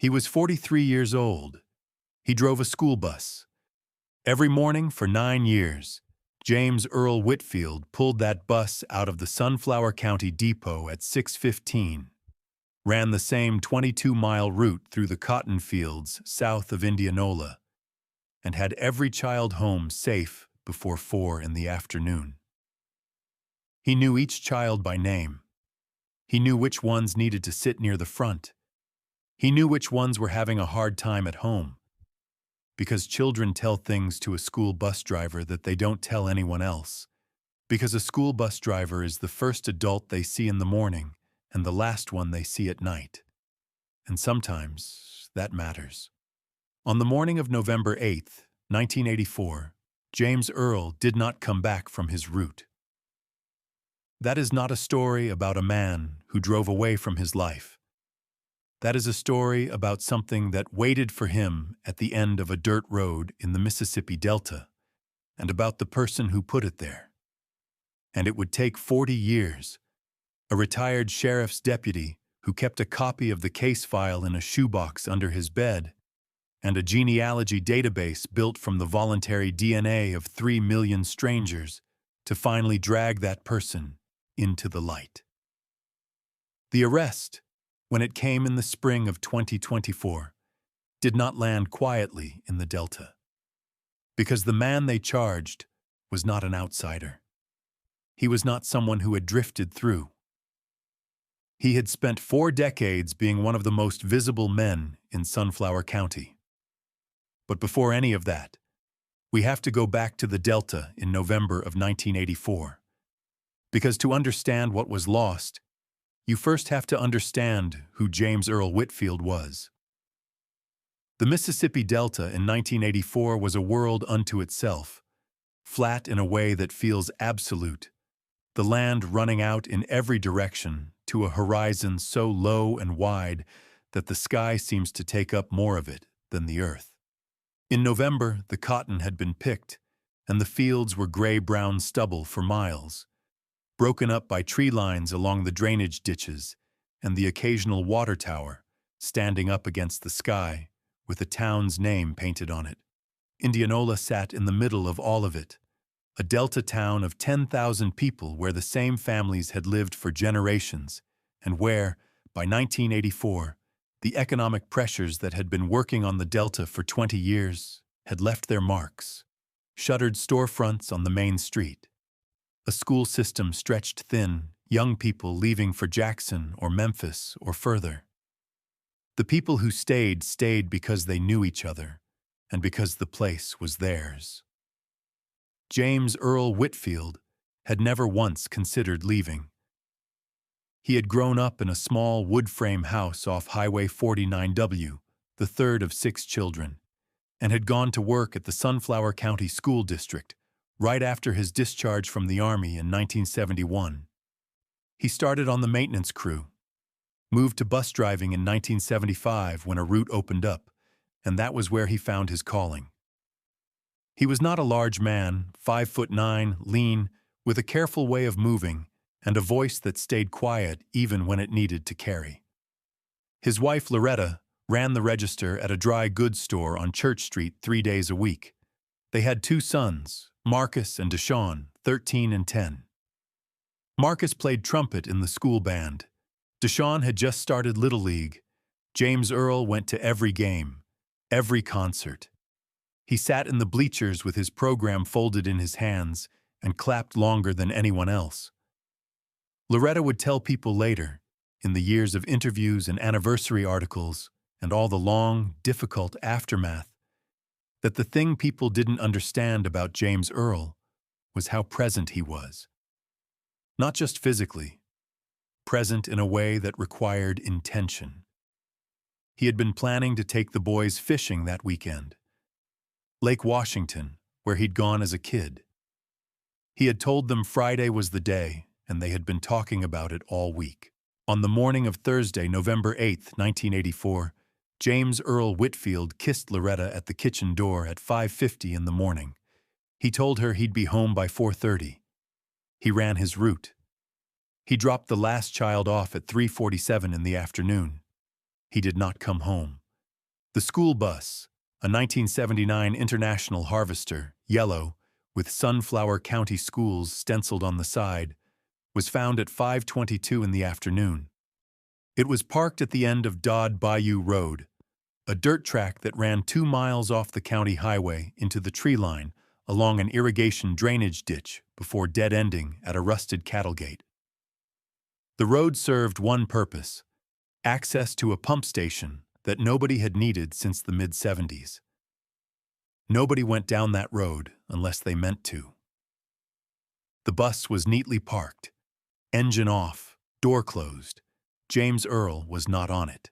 He was 43 years old. He drove a school bus. Every morning for 9 years, James Earl Whitfield pulled that bus out of the Sunflower County Depot at 6:15, ran the same 22-mile route through the cotton fields south of Indianola, and had every child home safe before 4 in the afternoon. He knew each child by name. He knew which ones needed to sit near the front. He knew which ones were having a hard time at home, because children tell things to a school bus driver that they don't tell anyone else, because a school bus driver is the first adult they see in the morning and the last one they see at night. And sometimes that matters. On the morning of November 8th, 1984, James Earl did not come back from his route. That is not a story about a man who drove away from his life. That is a story about something that waited for him at the end of a dirt road in the Mississippi Delta, and about the person who put it there. And it would take 40 years. A retired sheriff's deputy who kept a copy of the case file in a shoebox under his bed, and a genealogy database built from the voluntary DNA of 3 million strangers to finally drag that person into the light. The arrest, when it came in the spring of 2024, did not land quietly in the Delta, because the man they charged was not an outsider. He was not someone who had drifted through. He had spent 4 decades being one of the most visible men in Sunflower County. But before any of that, we have to go back to the Delta in November of 1984. Because to understand what was lost, you first have to understand who James Earl Whitfield was. The Mississippi Delta in 1984 was a world unto itself, flat in a way that feels absolute, the land running out in every direction to a horizon so low and wide that the sky seems to take up more of it than the earth. In November, the cotton had been picked, and the fields were gray-brown stubble for miles, broken up by tree lines along the drainage ditches and the occasional water tower standing up against the sky with the town's name painted on it. Indianola sat in the middle of all of it, a delta town of 10,000 people where the same families had lived for generations, and where, by 1984, the economic pressures that had been working on the Delta for 20 years had left their marks. Shuttered storefronts on the main street, a school system stretched thin, young people leaving for Jackson or Memphis or further. The people who stayed because they knew each other and because the place was theirs. James Earl Whitfield had never once considered leaving. He had grown up in a small wood-frame house off Highway 49W, the third of 6 children, and had gone to work at the Sunflower County School District right after his discharge from the Army in 1971. He started on the maintenance crew, moved to bus driving in 1975 when a route opened up, and that was where he found his calling. He was not a large man, 5'9", lean, with a careful way of moving and a voice that stayed quiet even when it needed to carry. His wife, Loretta, ran the register at a dry goods store on Church Street 3 days a week. They had 2 sons, Marcus and Deshaun, 13 and 10. Marcus played trumpet in the school band. Deshaun had just started Little League. James Earl went to every game, every concert. He sat in the bleachers with his program folded in his hands and clapped longer than anyone else. Loretta would tell people later, in the years of interviews and anniversary articles and all the long, difficult aftermath, that the thing people didn't understand about James Earl was how present he was. Not just physically, present in a way that required intention. He had been planning to take the boys fishing that weekend. Lake Washington, where he'd gone as a kid. He had told them Friday was the day, and they had been talking about it all week. On the morning of Thursday, November 8, 1984, James Earl Whitfield kissed Loretta at the kitchen door at 5:50 in the morning. He told her he'd be home by 4:30. He ran his route. He dropped the last child off at 3:47 in the afternoon. He did not come home. The school bus, a 1979 International Harvester, yellow, with Sunflower County Schools stenciled on the side, was found at 5:22 in the afternoon. It was parked at the end of Dodd Bayou Road, a dirt track that ran 2 miles off the county highway into the tree line along an irrigation drainage ditch before dead-ending at a rusted cattle gate. The road served one purpose: access to a pump station that nobody had needed since the mid-70s. Nobody went down that road unless they meant to. The bus was neatly parked, engine off, door closed. James Earl was not on it.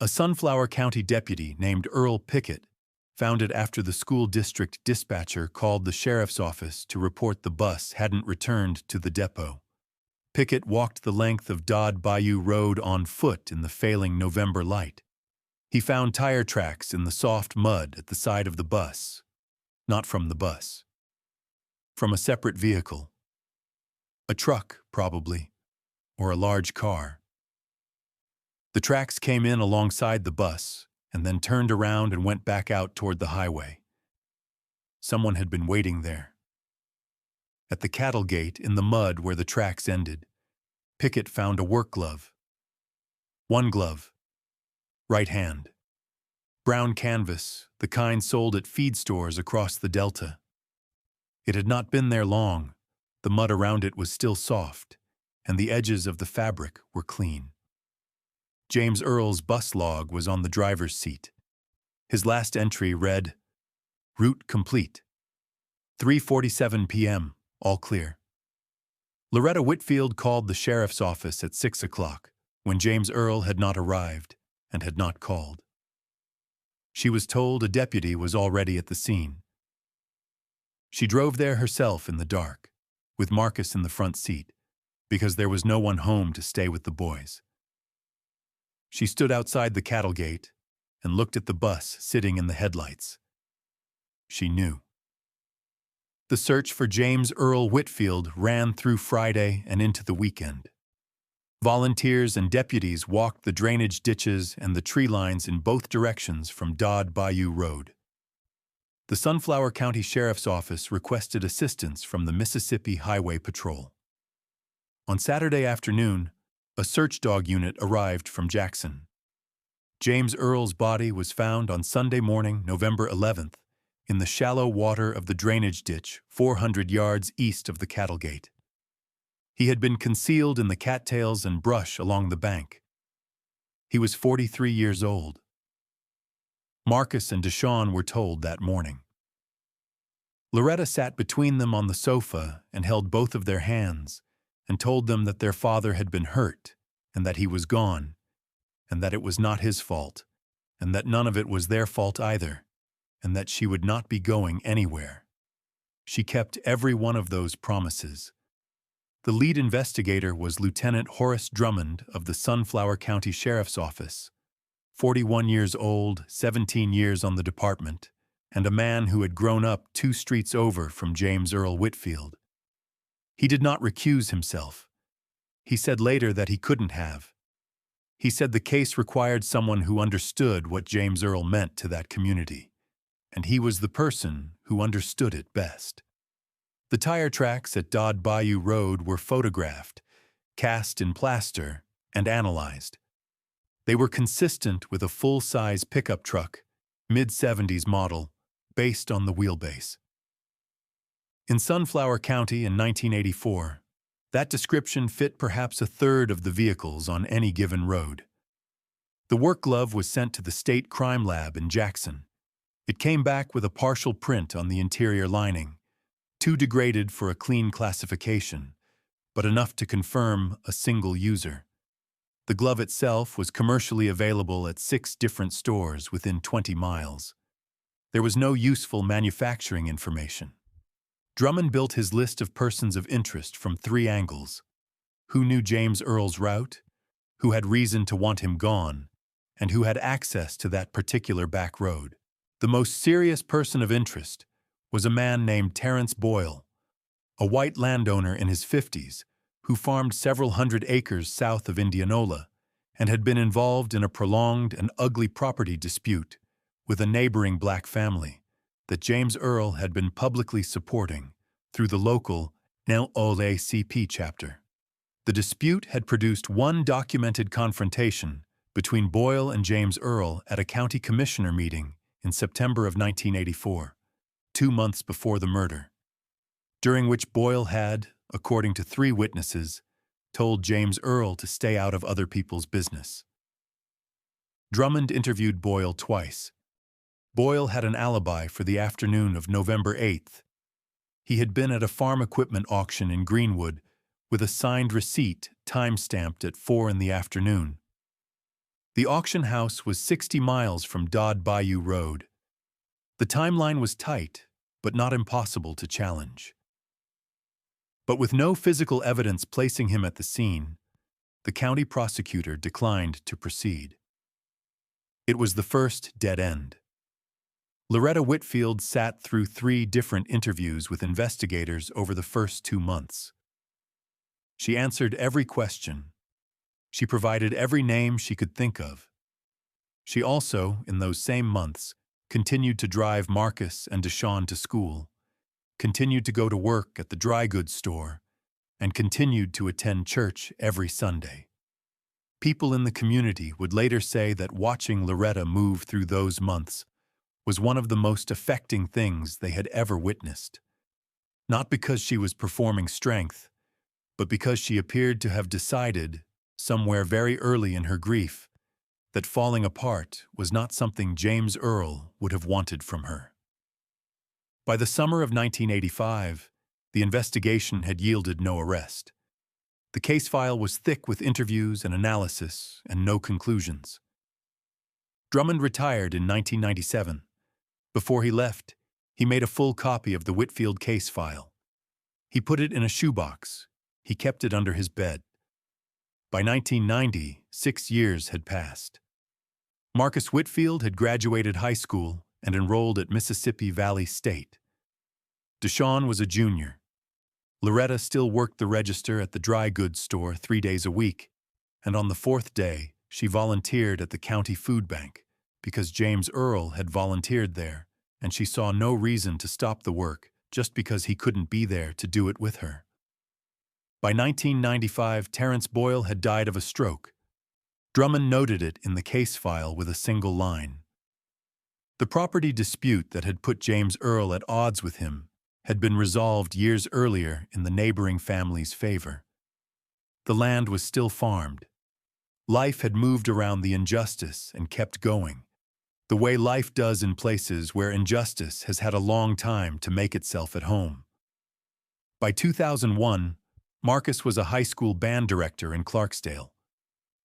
A Sunflower County deputy named Earl Pickett found it after the school district dispatcher called the sheriff's office to report the bus hadn't returned to the depot. Pickett walked the length of Dodd Bayou Road on foot in the failing November light. He found tire tracks in the soft mud at the side of the bus. Not from the bus. From a separate vehicle. A truck, probably, or a large car. The tracks came in alongside the bus and then turned around and went back out toward the highway. Someone had been waiting there. At the cattle gate in the mud where the tracks ended, Pickett found a work glove. One glove. Right hand. Brown canvas, the kind sold at feed stores across the Delta. It had not been there long. The mud around it was still soft, and the edges of the fabric were clean. James Earl's bus log was on the driver's seat. His last entry read, "Route complete. 3:47 p.m., all clear." Loretta Whitfield called the sheriff's office at 6 o'clock, when James Earl had not arrived and had not called. She was told a deputy was already at the scene. She drove there herself in the dark, with Marcus in the front seat, because there was no one home to stay with the boys. She stood outside the cattle gate and looked at the bus sitting in the headlights. She knew. The search for James Earl Whitfield ran through Friday and into the weekend. Volunteers and deputies walked the drainage ditches and the tree lines in both directions from Dodd Bayou Road. The Sunflower County Sheriff's Office requested assistance from the Mississippi Highway Patrol. On Saturday afternoon, a search dog unit arrived from Jackson. James Earl's body was found on Sunday morning, November 11th, in the shallow water of the drainage ditch 400 yards east of the cattle gate. He had been concealed in the cattails and brush along the bank. He was 43 years old. Marcus and Deshawn were told that morning. Loretta sat between them on the sofa and held both of their hands and told them that their father had been hurt and that he was gone, and that it was not his fault, and that none of it was their fault either, and that she would not be going anywhere. She kept every one of those promises. The lead investigator was Lieutenant Horace Drummond of the Sunflower County Sheriff's Office, 41 years old, 17 years on the department, and a man who had grown up 2 streets over from James Earl Whitfield. He did not recuse himself. He said later that he couldn't have. He said the case required someone who understood what James Earl meant to that community, and he was the person who understood it best. The tire tracks at Dodd Bayou Road were photographed, cast in plaster, and analyzed. They were consistent with a full-size pickup truck, mid-70s model, based on the wheelbase. In Sunflower County in 1984, that description fit perhaps a third of the vehicles on any given road. The work glove was sent to the State Crime Lab in Jackson. It came back with a partial print on the interior lining, too degraded for a clean classification, but enough to confirm a single user. The glove itself was commercially available at 6 different stores within 20 miles. There was no useful manufacturing information. Drummond built his list of persons of interest from 3 angles: who knew James Earl's route, who had reason to want him gone, and who had access to that particular back road. The most serious person of interest was a man named Terrence Boyle, a white landowner in his 50s who farmed several hundred acres south of Indianola and had been involved in a prolonged and ugly property dispute with a neighboring black family that James Earl had been publicly supporting through the local NAACP chapter. The dispute had produced one documented confrontation between Boyle and James Earl at a county commissioner meeting in September of 1984, 2 months before the murder, during which Boyle had, according to 3 witnesses, told James Earl to stay out of other people's business. Drummond interviewed Boyle twice. Boyle had an alibi for the afternoon of November 8th. He had been at a farm equipment auction in Greenwood with a signed receipt time-stamped at 4 in the afternoon. The auction house was 60 miles from Dodd Bayou Road. The timeline was tight, but not impossible to challenge. But with no physical evidence placing him at the scene, the county prosecutor declined to proceed. It was the first dead end. Loretta Whitfield sat through 3 different interviews with investigators over the first 2 months. She answered every question. She provided every name she could think of. She also, in those same months, continued to drive Marcus and Deshawn to school, continued to go to work at the dry goods store, and continued to attend church every Sunday. People in the community would later say that watching Loretta move through those months was one of the most affecting things they had ever witnessed. Not because she was performing strength, but because she appeared to have decided, somewhere very early in her grief, that falling apart was not something James Earl would have wanted from her. By the summer of 1985, the investigation had yielded no arrest. The case file was thick with interviews and analysis and no conclusions. Drummond retired in 1997. Before he left, he made a full copy of the Whitfield case file. He put it in a shoebox. He kept it under his bed. By 1990, 6 years had passed. Marcus Whitfield had graduated high school and enrolled at Mississippi Valley State. Deshawn was a junior. Loretta still worked the register at the dry goods store 3 days a week, and on the 4th day, she volunteered at the county food bank because James Earl had volunteered there, and she saw no reason to stop the work just because he couldn't be there to do it with her. By 1995, Terrence Boyle had died of a stroke. Drummond noted it in the case file with a single line. The property dispute that had put James Earl at odds with him had been resolved years earlier in the neighboring family's favor. The land was still farmed. Life had moved around the injustice and kept going, the way life does in places where injustice has had a long time to make itself at home. By 2001, Marcus was a high school band director in Clarksdale.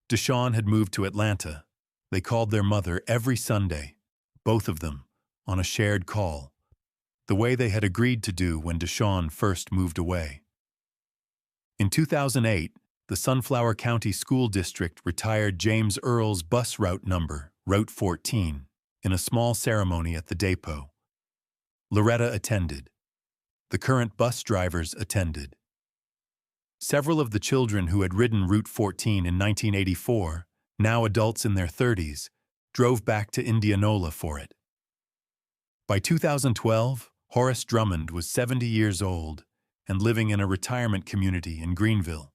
Deshawn had moved to Atlanta. They called their mother every Sunday, both of them, on a shared call, the way they had agreed to do when Deshawn first moved away. In 2008, the Sunflower County School District retired James Earl's bus route number, Route 14, in a small ceremony at the depot. Loretta attended. The current bus drivers attended. Several of the children who had ridden Route 14 in 1984, now adults in their 30s, drove back to Indianola for it. By 2012, Horace Drummond was 70 years old and living in a retirement community in Greenville.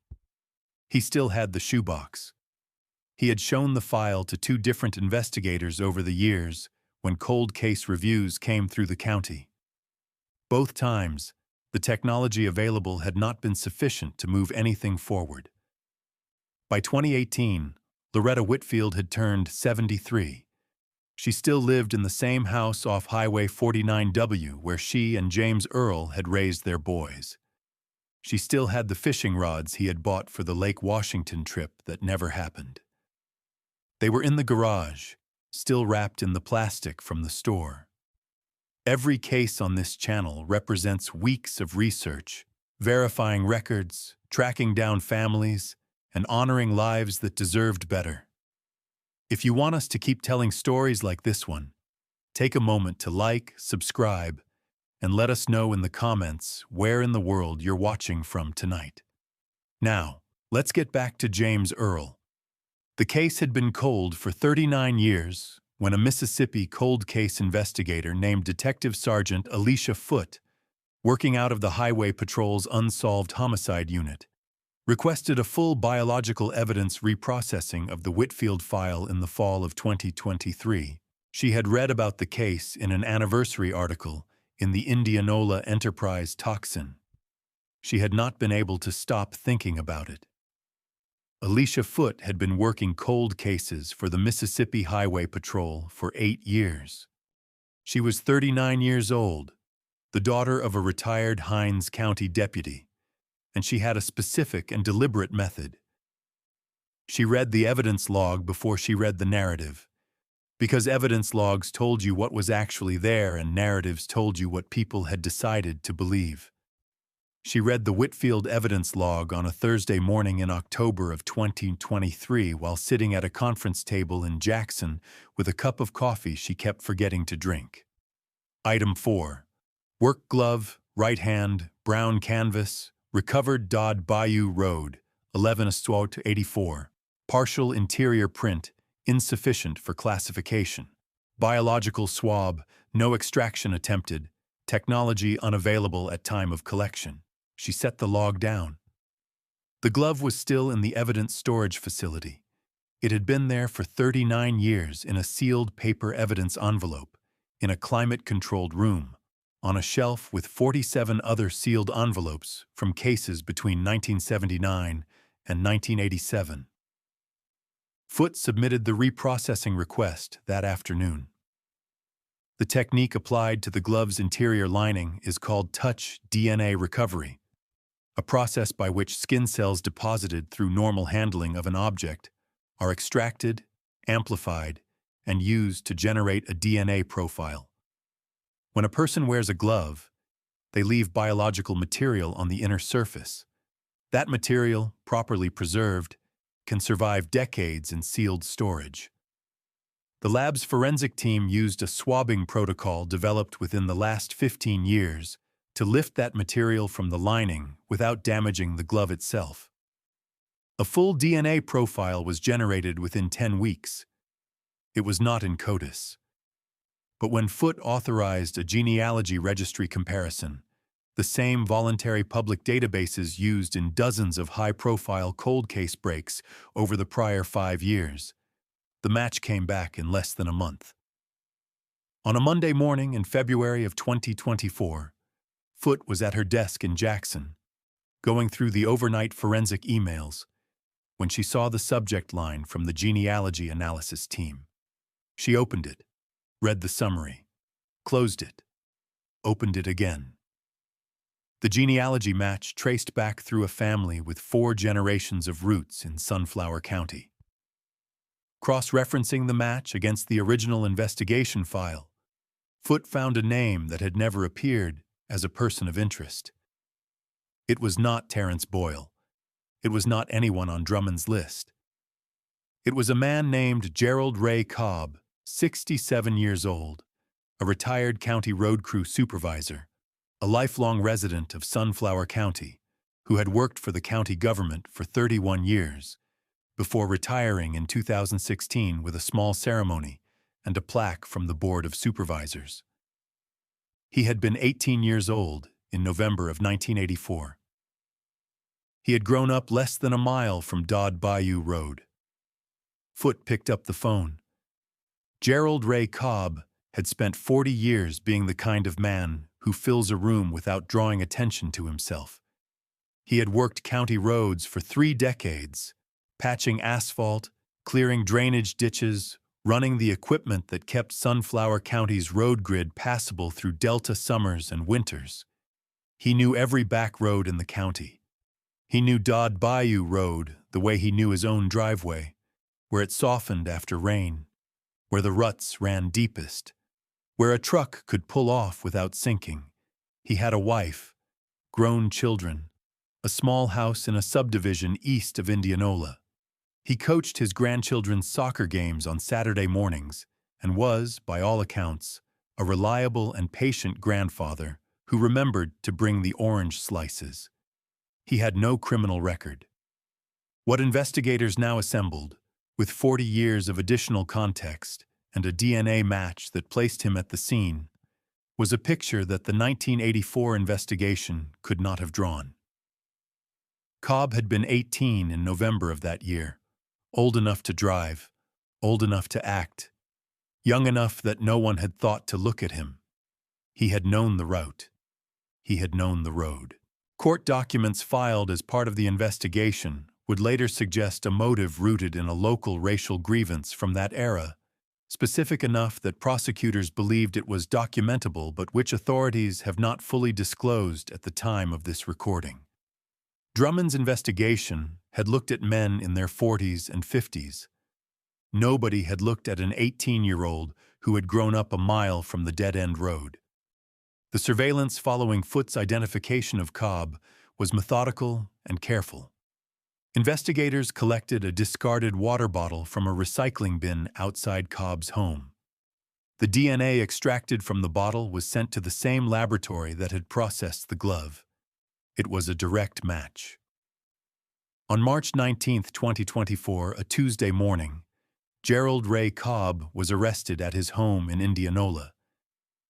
He still had the shoebox. He had shown the file to 2 different investigators over the years when cold case reviews came through the county. Both times, the technology available had not been sufficient to move anything forward. By 2018, Loretta Whitfield had turned 73. She still lived in the same house off Highway 49W where she and James Earl had raised their boys. She still had the fishing rods he had bought for the Lake Washington trip that never happened. They were in the garage, still wrapped in the plastic from the store. Every case on this channel represents weeks of research, verifying records, tracking down families, and honoring lives that deserved better. If you want us to keep telling stories like this one, take a moment to like, subscribe, and let us know in the comments where in the world you're watching from tonight. Now, let's get back to James Earl. The case had been cold for 39 years when a Mississippi cold case investigator named Detective Sergeant Alicia Foote, working out of the Highway Patrol's Unsolved Homicide Unit, requested a full biological evidence reprocessing of the Whitfield file in the fall of 2023. She had read about the case in an anniversary article in the Indianola Enterprise Toxin. She had not been able to stop thinking about it. Alicia Foote had been working cold cases for the Mississippi Highway Patrol for 8 years. She was 39 years old, the daughter of a retired Hinds County deputy, and she had a specific and deliberate method. She read the evidence log before she read the narrative, because evidence logs told you what was actually there and narratives told you what people had decided to believe. She read the Whitfield evidence log on a Thursday morning in October of 2023 while sitting at a conference table in Jackson with a cup of coffee she kept forgetting to drink. Item 4. Work glove, right hand, brown canvas, recovered Dodd Bayou Road, 11/84. Partial interior print, insufficient for classification. Biological swab, no extraction attempted. Technology unavailable at time of collection. She set the log down. The glove was still in the evidence storage facility. It had been there for 39 years in a sealed paper evidence envelope, in a climate-controlled room, on a shelf with 47 other sealed envelopes from cases between 1979 and 1987. Foote submitted the reprocessing request that afternoon. The technique applied to the glove's interior lining is called touch DNA recovery, a process by which skin cells deposited through normal handling of an object are extracted, amplified, and used to generate a DNA profile. When a person wears a glove, they leave biological material on the inner surface. That material, properly preserved, can survive decades in sealed storage. The lab's forensic team used a swabbing protocol developed within the last 15 years to lift that material from the lining without damaging the glove itself. A full DNA profile was generated within 10 weeks. It was not in CODIS. But when Foote authorized a genealogy registry comparison, the same voluntary public databases used in dozens of high-profile cold case breaks over the prior 5 years, the match came back in less than a month. On a Monday morning in February of 2024, Foote was at her desk in Jackson, going through the overnight forensic emails, when she saw the subject line from the genealogy analysis team. She opened it, read the summary, closed it, opened it again. The genealogy match traced back through a family with 4 generations of roots in Sunflower County. Cross-referencing the match against the original investigation file, Foote found a name that had never appeared as a person of interest. It was not Terrence Boyle. It was not anyone on Drummond's list. It was a man named Gerald Ray Cobb, 67 years old, a retired county road crew supervisor, a lifelong resident of Sunflower County, who had worked for the county government for 31 years, before retiring in 2016 with a small ceremony and a plaque from the Board of Supervisors. He had been 18 years old in November of 1984. He had grown up less than a mile from Dodd Bayou Road. Foote picked up the phone. Gerald Ray Cobb had spent 40 years being the kind of man who fills a room without drawing attention to himself. He had worked county roads for 3 decades, patching asphalt, clearing drainage ditches, running the equipment that kept Sunflower County's road grid passable through Delta summers and winters. He knew every back road in the county. He knew Dodd Bayou Road the way he knew his own driveway, where it softened after rain, where the ruts ran deepest, where a truck could pull off without sinking. He had a wife, grown children, a small house in a subdivision east of Indianola. He coached his grandchildren's soccer games on Saturday mornings and was, by all accounts, a reliable and patient grandfather who remembered to bring the orange slices. He had no criminal record. What investigators now assembled With 40 years of additional context and a DNA match that placed him at the scene, was a picture that the 1984 investigation could not have drawn. Cobb had been 18 in November of that year, old enough to drive, old enough to act, young enough that no one had thought to look at him. He had known the route. He had known the road. Court documents filed as part of the investigation would later suggest a motive rooted in a local racial grievance from that era, specific enough that prosecutors believed it was documentable but which authorities have not fully disclosed at the time of this recording. Drummond's investigation had looked at men in their 40s and 50s. Nobody had looked at an 18-year-old who had grown up a mile from the dead-end road. The surveillance following Foot's identification of Cobb was methodical and careful. Investigators collected a discarded water bottle from a recycling bin outside Cobb's home. The DNA extracted from the bottle was sent to the same laboratory that had processed the glove. It was a direct match. On March 19, 2024, a Tuesday morning, Gerald Ray Cobb was arrested at his home in Indianola.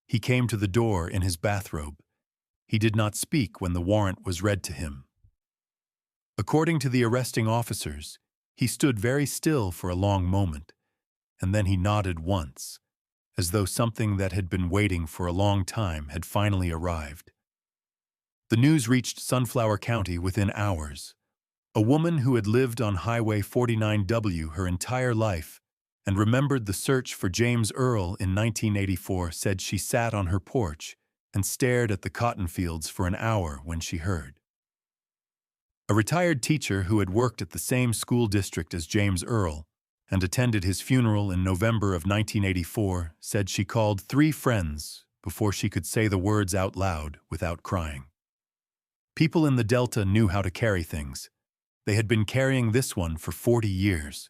He came to the door in his bathrobe. He did not speak when the warrant was read to him. According to the arresting officers, he stood very still for a long moment, and then he nodded once, as though something that had been waiting for a long time had finally arrived. The news reached Sunflower County within hours. A woman who had lived on Highway 49W her entire life and remembered the search for James Earl in 1984 said she sat on her porch and stared at the cotton fields for an hour when she heard. A retired teacher who had worked at the same school district as James Earl and attended his funeral in November of 1984 said she called 3 friends before she could say the words out loud without crying. People in the Delta knew how to carry things. They had been carrying this one for 40 years.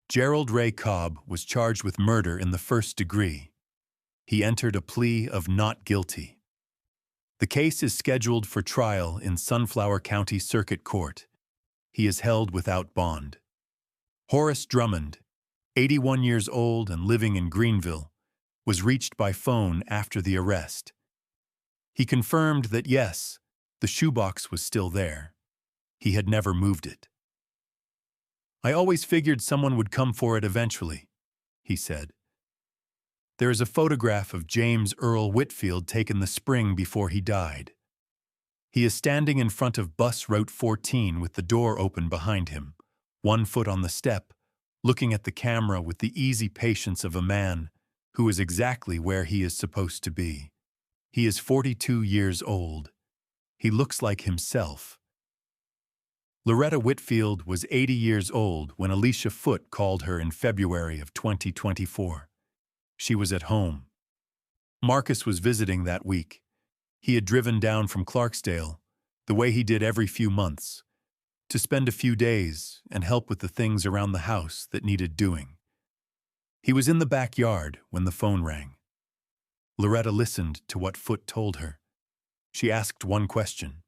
Gerald Ray Cobb was charged with murder in the first degree. He entered a plea of not guilty. The case is scheduled for trial in Sunflower County Circuit Court. He is held without bond. Horace Drummond, 81 years old and living in Greenville, was reached by phone after the arrest. He confirmed that yes, the shoebox was still there. He had never moved it. "I always figured someone would come for it eventually," he said. There is a photograph of James Earl Whitfield taken the spring before he died. He is standing in front of Bus Route 14 with the door open behind him, one foot on the step, looking at the camera with the easy patience of a man who is exactly where he is supposed to be. He is 42 years old. He looks like himself. Loretta Whitfield was 80 years old when Alicia Foote called her in February of 2024. She was at home. Marcus was visiting that week. He had driven down from Clarksdale, the way he did every few months, to spend a few days and help with the things around the house that needed doing. He was in the backyard when the phone rang. Loretta listened to what Foote told her. She asked one question.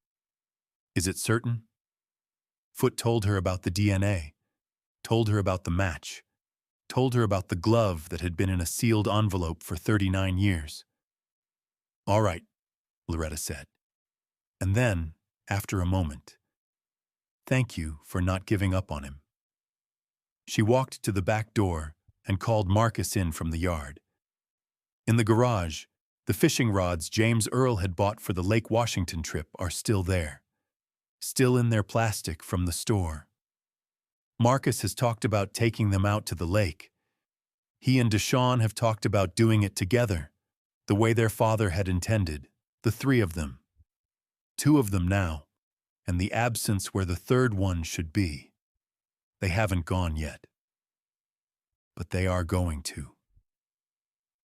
"Is it certain?" Foote told her about the DNA, told her about the match, told her about the glove that had been in a sealed envelope for 39 years. "All right," Loretta said. And then, after a moment, "Thank you for not giving up on him." She walked to the back door and called Marcus in from the yard. In the garage, the fishing rods James Earl had bought for the Lake Washington trip are still there, still in their plastic from the store. Marcus has talked about taking them out to the lake. He and Deshawn have talked about doing it together, the way their father had intended, the 3 of them. 2 of them now, and the absence where the 3rd one should be. They haven't gone yet. But they are going to.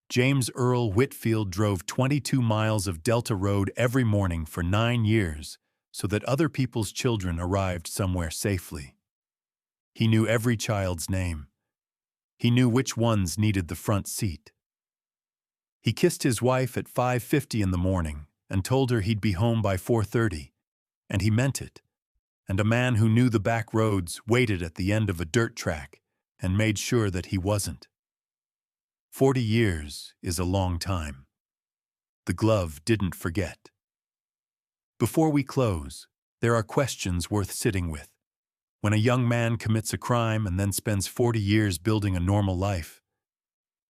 James Earl Whitfield drove 22 miles of Delta Road every morning for 9 years so that other people's children arrived somewhere safely. He knew every child's name. He knew which ones needed the front seat. He kissed his wife at 5:50 in the morning and told her he'd be home by 4:30, and he meant it. And a man who knew the back roads waited at the end of a dirt track and made sure that he wasn't. 40 years is a long time. The glove didn't forget. Before we close, there are questions worth sitting with. When a young man commits a crime and then spends 40 years building a normal life,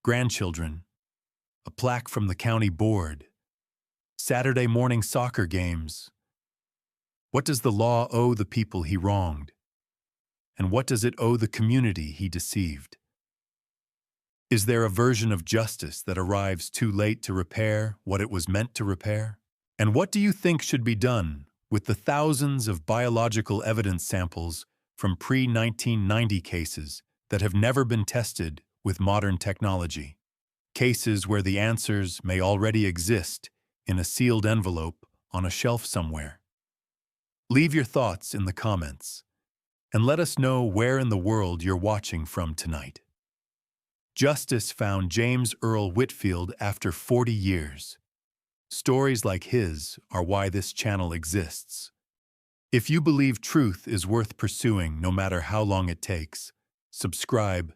grandchildren, a plaque from the county board, Saturday morning soccer games, what does the law owe the people he wronged? And what does it owe the community he deceived? Is there a version of justice that arrives too late to repair what it was meant to repair? And what do you think should be done with the thousands of biological evidence samples from pre-1990 cases that have never been tested with modern technology? Cases where the answers may already exist in a sealed envelope on a shelf somewhere. Leave your thoughts in the comments, and let us know where in the world you're watching from tonight. Justice found James Earl Whitfield after 40 years. Stories like his are why this channel exists. If you believe truth is worth pursuing no matter how long it takes, subscribe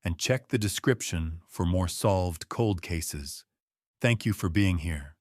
and check the description for more solved cold cases. Thank you for being here.